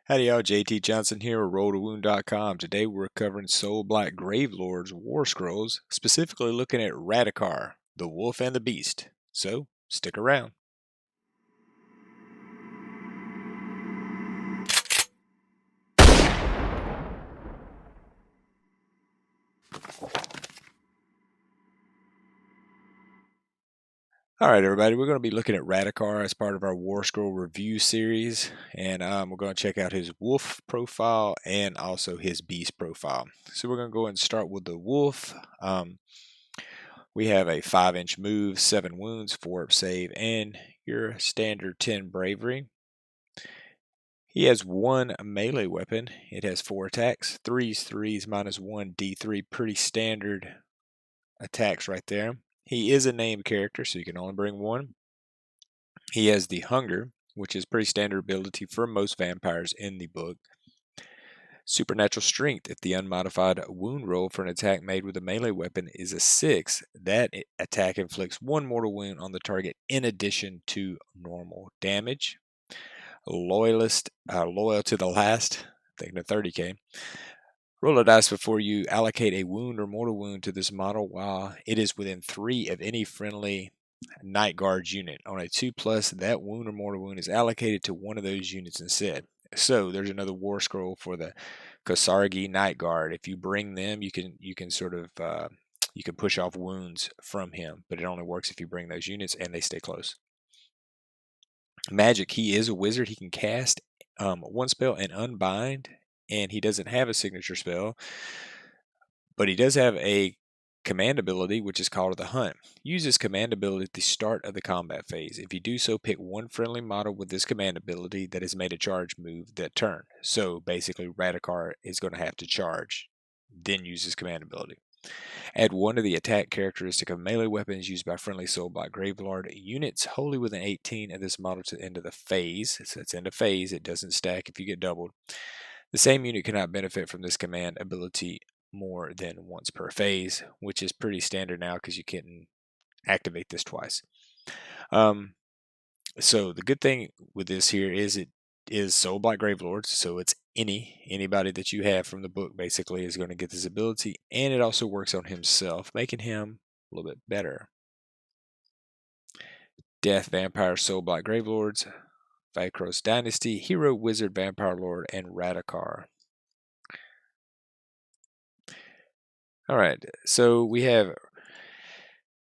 Howdy y'all, JT Johnson here with RollToWound.com. Today we're covering Soulblight Gravelords Warscrolls, specifically looking at Radukar, the Wolf and the Beast. So, stick around. Alright everybody, we're going to be looking at Radukar as part of our Warscroll review series, and we're going to check out his Wolf profile and also his Beast profile. So we're going to go ahead and start with the Wolf. We have a 5-inch move, 7 wounds, 4 up save, and your standard 10 bravery. He has 1 melee weapon. It has 4 attacks, 3s, -1, D3, pretty standard attacks right there. He is a named character, so you can only bring 1. He has the Hunger, which is pretty standard ability for most vampires in the book. Supernatural Strength. If the unmodified wound roll for an attack made with a melee weapon is a 6, that attack inflicts 1 mortal wound on the target in addition to normal damage. Loyal to the last, thinking of 30k. Roll a dice before you allocate a wound or mortal wound to this model while it is within 3 of any friendly Night Guards unit. On a 2+, that wound or mortal wound is allocated to one of those units instead. So there's another war scroll for the Kosargi Night Guard. If you bring them, you can sort of you can push off wounds from him, but it only works if you bring those units and they stay close. Magic. He is a wizard. He can cast 1 spell and unbind, and he doesn't have a signature spell, but he does have a command ability, which is called the Hunt. Use this command ability at the start of the combat phase. If you do so, pick 1 friendly model with this command ability that has made a charge move that turn. So basically, Radukar is going to have to charge, then use his command ability. Add 1 of the attack characteristic of melee weapons used by friendly Soulblight Gravelord units wholly within 18 of this model to the end of the phase. So it's end of phase. It doesn't stack if you get doubled. The same unit cannot benefit from this command ability more than once per phase, which is pretty standard now because you can activate this twice. So the good thing with this here is it is Soulblight Gravelords, so it's anybody that you have from the book basically is going to get this ability, and it also works on himself, making him a little bit better. Death, Vampire, Soulblight Gravelords, Vakros Dynasty, Hero, Wizard, Vampire Lord, and Radukar. Alright, so we have,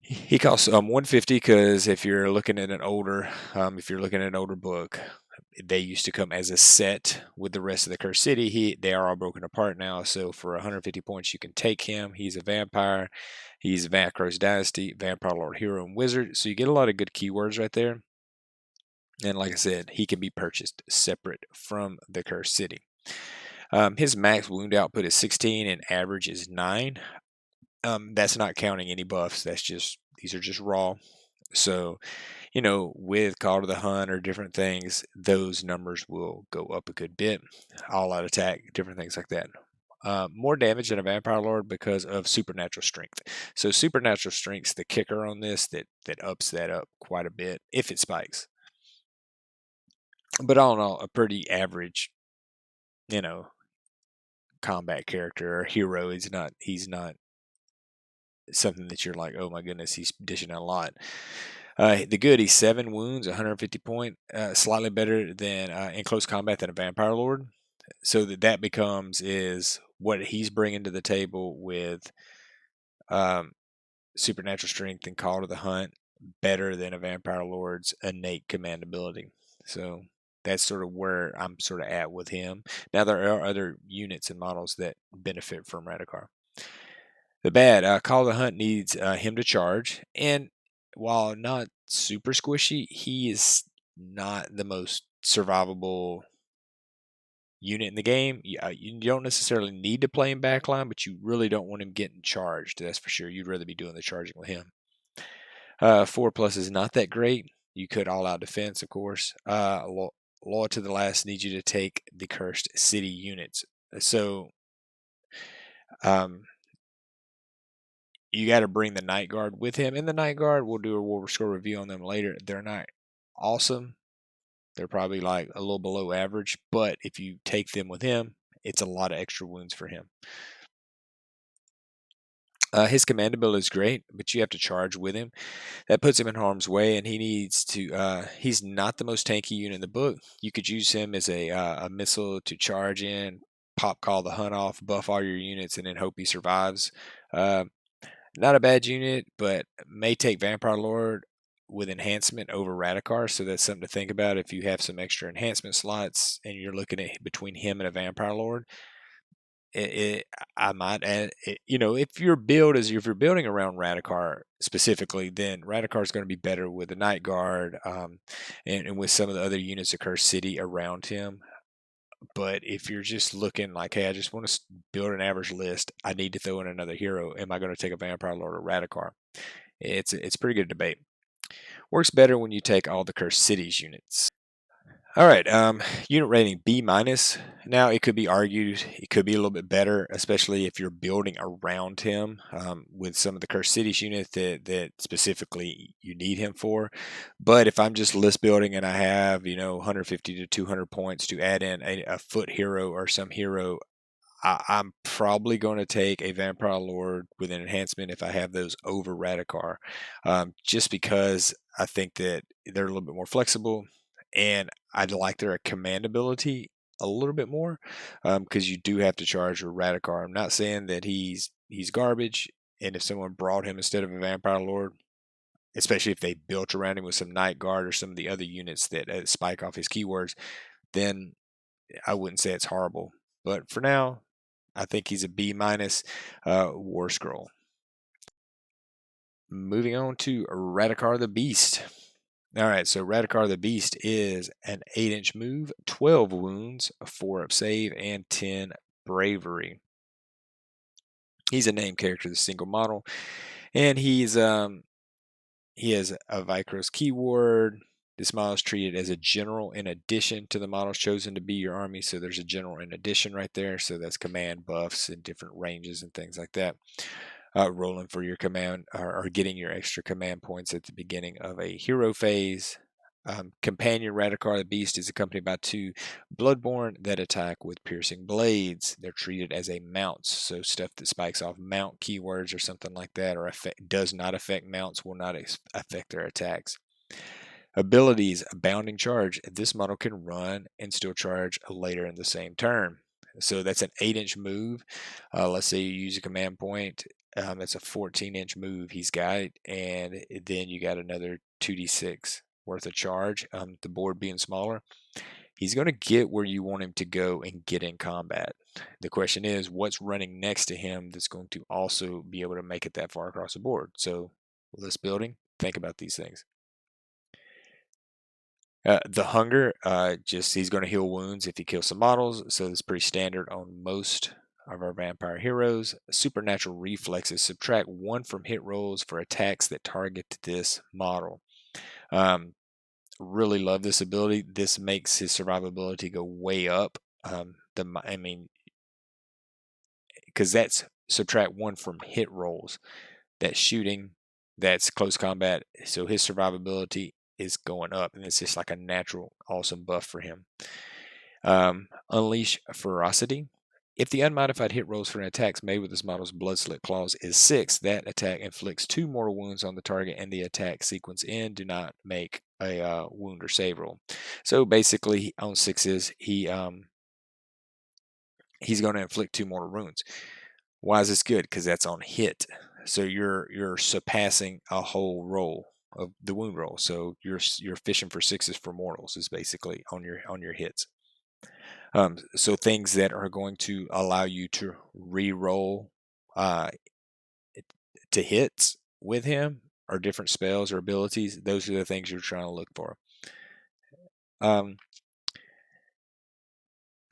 he costs 150 because if you're looking at an older book, they used to come as a set with the rest of the Cursed City. They are all broken apart now, so for 150 points you can take him. He's a vampire, he's Vakros Dynasty, Vampire Lord, Hero, and Wizard, so you get a lot of good keywords right there. And like I said, he can be purchased separate from the Cursed City. His max wound output is 16 and average is 9. That's not counting any buffs. These are just raw. So, with Call to the Hunt or different things, those numbers will go up a good bit. All out attack, different things like that. More damage than a Vampire Lord because of Supernatural Strength. So Supernatural Strength's the kicker on this that ups that up quite a bit if it spikes. But all in all, a pretty average, combat character or hero. He's not something that you're like, oh my goodness, he's dishing out a lot. The good, he's 7 wounds, 150 point, slightly better than in close combat than a Vampire Lord. So that becomes is what he's bringing to the table with Supernatural Strength and Call to the Hunt, better than a Vampire Lord's innate command ability. So that's sort of where I'm sort of at with him. Now there are other units and models that benefit from Radukar. The bad, Call to the Hunt needs him to charge, and while not super squishy, he is not the most survivable unit in the game. You don't necessarily need to play him backline, but you really don't want him getting charged. That's for sure. You'd rather be doing the charging with him. 4+ is not that great. You could all out defense, of course. Loyal to the last needs you to take the Cursed City units. So, you got to bring the Night Guard with him. And the Night Guard, we'll do a Warscroll review on them later. They're not awesome. They're probably like a little below average, but if you take them with him, it's a lot of extra wounds for him. His command ability is great, but you have to charge with him. That puts him in harm's way, and he needs to. He's not the most tanky unit in the book. You could use him as a missile to charge in, pop call the hunt off, buff all your units, and then hope he survives. Not a bad unit, but may take Vampire Lord with enhancement over Radukar, so that's something to think about if you have some extra enhancement slots and you're looking at between him and a Vampire Lord. I might add, if your build is if you're building around Radukar specifically, then Radukar is going to be better with the Night Guard, and with some of the other units of Curse City around him. But if you're just looking like, hey, I just want to build an average list, I need to throw in another hero. Am I going to take a Vampire Lord or Radukar? It's pretty good debate. Works better when you take all the Cursed Cities units. All right, unit rating B minus. Now it could be argued it could be a little bit better, especially if you're building around him with some of the Cursed Cities units that specifically you need him for. But if I'm just list building and I have 150 to 200 points to add in a foot hero or some hero, I'm probably going to take a Vampire Lord with an enhancement if I have those over Radukar, just because I think that they're a little bit more flexible, and I'd like their command ability a little bit more, because you do have to charge with Radukar. I'm not saying that he's garbage, and if someone brought him instead of a Vampire Lord, especially if they built around him with some Night Guard or some of the other units that spike off his keywords, then I wouldn't say it's horrible. But for now, I think he's a B minus Warscroll. Moving on to Radukar the Beast. All right, so Radukar the Beast is an 8-inch move, 12 wounds, 4 up save, and 10 bravery. He's a named character, the single model, and he has a Vicros keyword. This model is treated as a general in addition to the models chosen to be your army. So there's a general in addition right there. So that's command buffs and different ranges and things like that. Rolling for your command or getting your extra command points at the beginning of a hero phase. Companion Radukar the Beast is accompanied by 2 Bloodborne that attack with piercing blades. They're treated as a mounts, so stuff that spikes off mount keywords or something like that, or does not affect mounts, will not affect their attacks. Abilities, Bounding Charge. This model can run and still charge later in the same turn. So that's an 8-inch move. Let's say you use a command point. That's a 14-inch move he's got, and then you got another 2d6 worth of charge. The board being smaller, he's going to get where you want him to go and get in combat. The question is, what's running next to him that's going to also be able to make it that far across the board? So list building, think about these things. The hunger, just he's going to heal wounds if he kills some models, so it's pretty standard on most of our vampire heroes. Supernatural reflexes, subtract 1 from hit rolls for attacks that target this model. Really love this ability. This makes his survivability go way up. Because that's subtract 1 from hit rolls. That's shooting, that's close combat, so his survivability is going up, and it's just like a natural awesome buff for him. Unleash Ferocity. If the unmodified hit rolls for an attack made with this model's blood slit claws is 6, that attack inflicts 2 mortal wounds on the target, and the attack sequence end do not make a wound or save roll. So basically, on 6s, he's going to inflict 2 mortal wounds. Why is this good? Because that's on hit. So you're surpassing a whole roll of the wound roll. So you're fishing for 6s for mortals is basically on your hits. So things that are going to allow you to re-roll to hits with him, or different spells or abilities. Those are the things you're trying to look for.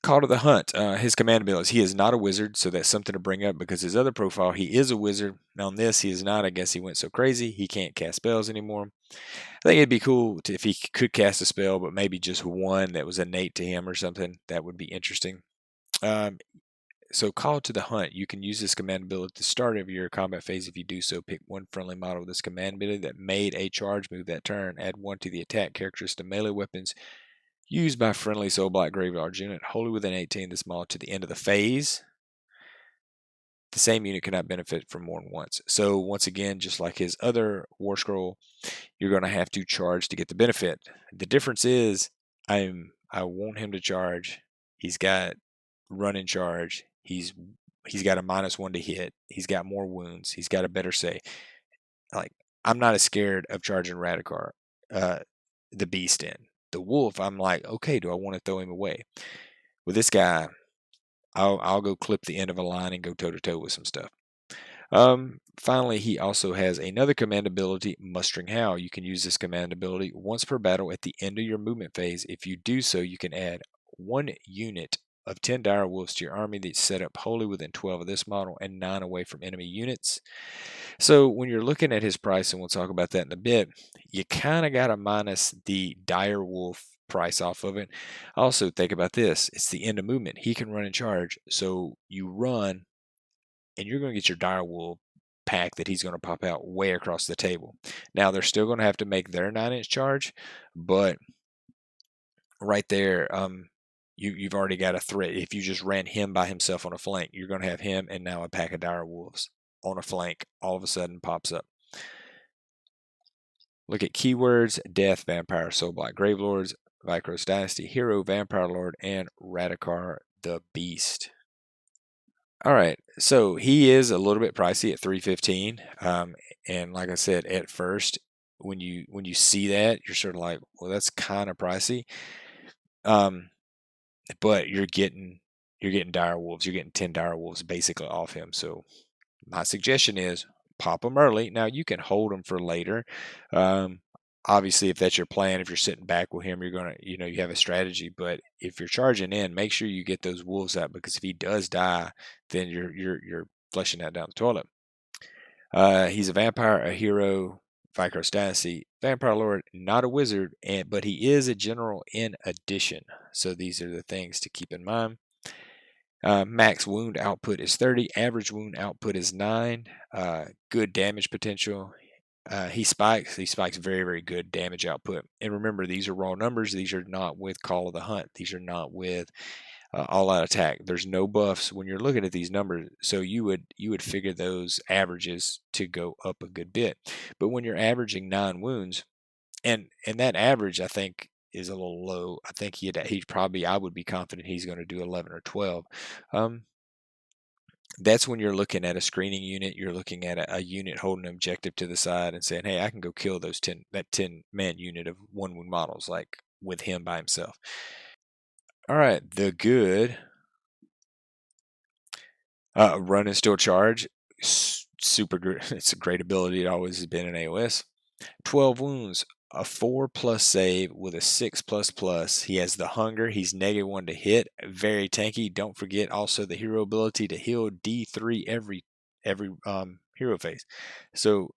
Call to the Hunt. His command abilities. He is not a wizard, so that's something to bring up because his other profile, he is a wizard. Now on this, he is not. I guess he went so crazy, he can't cast spells anymore. I think it'd be cool if he could cast a spell, but maybe just one that was innate to him or something. That would be interesting. So Call to the Hunt. You can use this command ability at the start of your combat phase. If you do so, pick 1 friendly model with this command ability that made a charge move that turn. Add 1 to the attack characteristic to melee weapons Used by friendly Soulblight Gravelords unit wholly within 18 this model to the end of the phase. The same unit cannot benefit from more than once. So once again, just like his other Warscroll, you're going to have to charge to get the benefit. The difference is I want him to charge. He's got run and charge. He's got a -1 to hit. He's got more wounds. He's got a better say. Like, I'm not as scared of charging Radukar, the Beast in. The Wolf, I'm like, okay, do I want to throw him away? With this guy, I'll go clip the end of a line and go toe to toe with some stuff. Finally, he also has another command ability, Mustering Howl. You can use this command ability once per battle at the end of your movement phase. If you do so, you can add 1 unit of 10 dire wolves to your army that's set up wholly within 12 of this model and 9 away from enemy units. So when you're looking at his price, and we'll talk about that in a bit, you kind of got to minus the dire wolf price off of it. Also, think about this. It's the end of movement. He can run and charge. So you run, and you're going to get your direwolf pack that he's going to pop out way across the table. Now, they're still going to have to make their 9-inch charge, but right there, you've already got a threat. If you just ran him by himself on a flank, you're going to have him and now a pack of direwolves on a flank all of a sudden pops up. Look at keywords: Death, Vampire, Soulblight Gravelords, Vikros Dynasty, Hero, Vampire Lord, and Radukar the Beast. All right, so he is a little bit pricey at $315, and like I said, at first, when you see that, you're sort of like, well, that's kind of pricey, but you're getting dire wolves. You're getting 10 dire wolves basically off him. So my suggestion is pop them early. Now you can hold them for later. Obviously, if that's your plan, if you're sitting back with him, you're gonna, you have a strategy. But if you're charging in, make sure you get those wolves out, because if he does die, then you're flushing that down the toilet. He's a vampire, a hero, Vikros Dynasty, Vampire Lord, not a wizard, but he is a general in addition. So these are the things to keep in mind. Max wound output is 30. Average wound output is 9. Good damage potential. He spikes very, very good damage output. And remember, these are raw numbers. These are not with Call of the Hunt. These are not with all-out attack. There's no buffs when you're looking at these numbers. So you would figure those averages to go up a good bit. But when you're averaging 9 wounds, and that average, I think, is a little low. I think he'd probably, I would be confident he's going to do 11 or 12. That's when you're looking at a screening unit. You're looking at a unit holding an objective to the side and saying, hey, I can go kill that 10-man unit of 1 wound models, like with him by himself. All right, the good run and still charge. Super good. It's a great ability. It always has been in AOS. 12 wounds, a 4+ save with a 6++. He has the hunger. He's -1 to hit. Very tanky. Don't forget also the hero ability to heal D3 every hero phase. So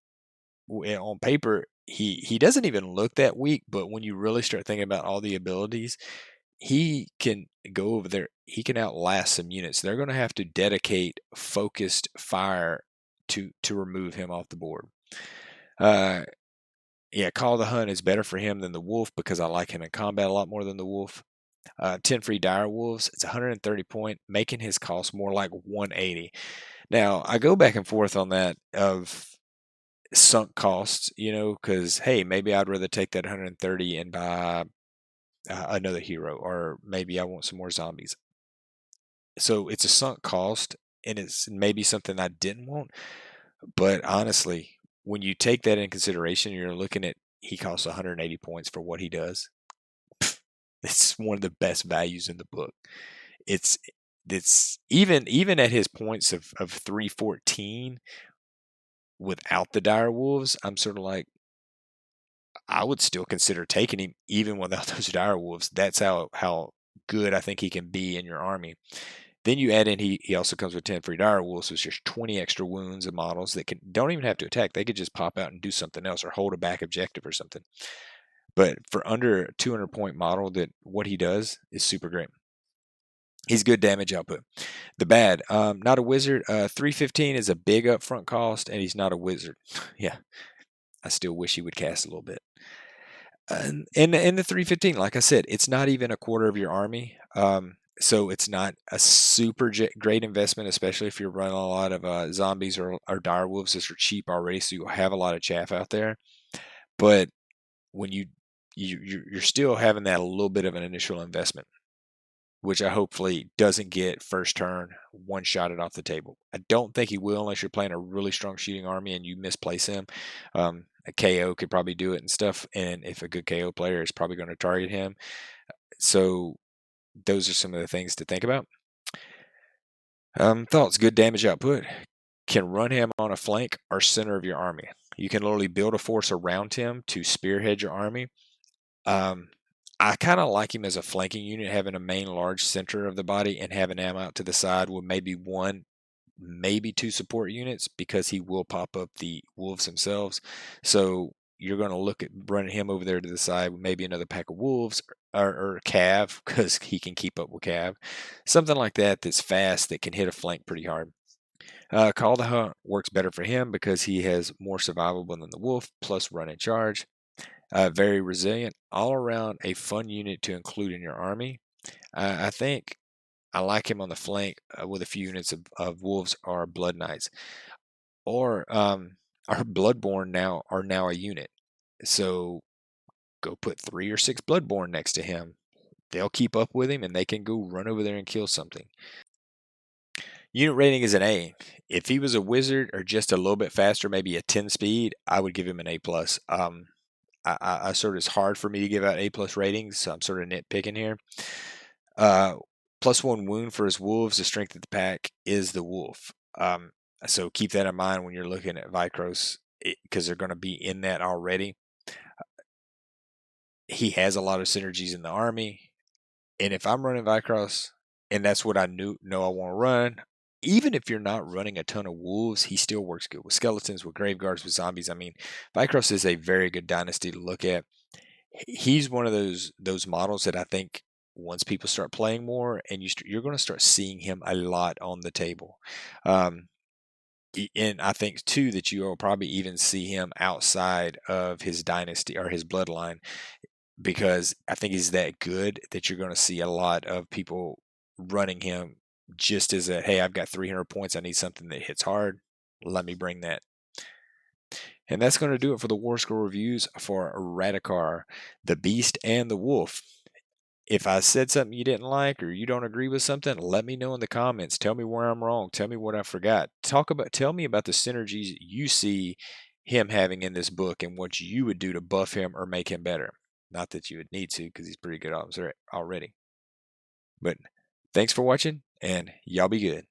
on paper, he doesn't even look that weak, but when you really start thinking about all the abilities, he can go over there. He can outlast some units. They're going to have to dedicate focused fire to remove him off the board. Yeah, Call of the Hunt is better for him than the Wolf, because I like him in combat a lot more than the Wolf. 10 free dire wolves. It's 130 point, making his cost more like 180. Now, I go back and forth on that of sunk costs, because, hey, maybe I'd rather take that 130 and buy another hero, or maybe I want some more zombies. So it's a sunk cost, and it's maybe something I didn't want. But honestly, when you take that in consideration, you're looking at, he costs 180 points for what he does. It's one of the best values in the book. It's even at his points of 314 without the dire wolves, I'm sort of like, I would still consider taking him even without those dire wolves. That's how good I think he can be in your army. Then you add in, he also comes with 10 free dire wolves, so it's just 20 extra wounds of models that don't even have to attack. They could just pop out and do something else, or hold a back objective or something. But for under a 200 point model, that what he does is super great. He's good damage output. The bad, not a wizard. 315 is a big upfront cost, and he's not a wizard. Yeah, I still wish he would cast a little bit. In the 315, like I said, it's not even a quarter of your army. So it's not a super great investment, especially if you're running a lot of zombies or dire wolves that are cheap already. So you'll have a lot of chaff out there. But when you're still having that a little bit of an initial investment, which I hopefully doesn't get first turn one shot it off the table. I don't think he will unless you're playing a really strong shooting army and you misplace him. A KO could probably do it and stuff, and if a good KO player is probably going to target him. So those are some of the things to think about. Thoughts: good damage output. Can run him on a flank or center of your army. You can literally build a force around him to spearhead your army. Um, I kind of like him as a flanking unit, having a main large center of the body and having him out to the side with maybe one, maybe two support units, because he will pop up the wolves themselves. So you're going to look at running him over there to the side with maybe another pack of wolves or Cav, because he can keep up with Cav. Something like that that's fast, that can hit a flank pretty hard. Call the Hunt works better for him because he has more survivable than the wolf, plus run and charge. Very resilient, all around a fun unit to include in your army. I think I like him on the flank with a few units of wolves or blood knights, or our bloodborne are now a unit. So go put 3 or 6 bloodborne next to him. They'll keep up with him and they can go run over there and kill something. Unit rating is an A. If he was a wizard or just a little bit faster, maybe a 10 speed, I would give him an A plus. I sort of, it's hard for me to give out A plus ratings, so I'm sort of nitpicking here. +1 wound for his wolves. The strength of the pack is the wolf. So keep that in mind when you're looking at Vikros, because they're going to be in that already. He has a lot of synergies in the army, and if I'm running Vikros, and that's what I know I want to run, even if you're not running a ton of wolves, he still works good with skeletons, with graveguards, with zombies. I mean, Vikros is a very good dynasty to look at. He's one of those models that I think once people start playing more, and you're going to start seeing him a lot on the table. And I think too that you will probably even see him outside of his dynasty or his bloodline, because I think he's that good that you're going to see a lot of people running him just as a, hey, I've got 300 points, I need something that hits hard, let me bring that. And that's going to do it for the Warscroll reviews for Radukar, the Beast, and the Wolf. If I said something you didn't like or you don't agree with something, let me know in the comments. Tell me where I'm wrong. Tell me what I forgot. Tell me about the synergies you see him having in this book and what you would do to buff him or make him better. Not that you would need to, because he's pretty good already. But thanks for watching, and y'all be good.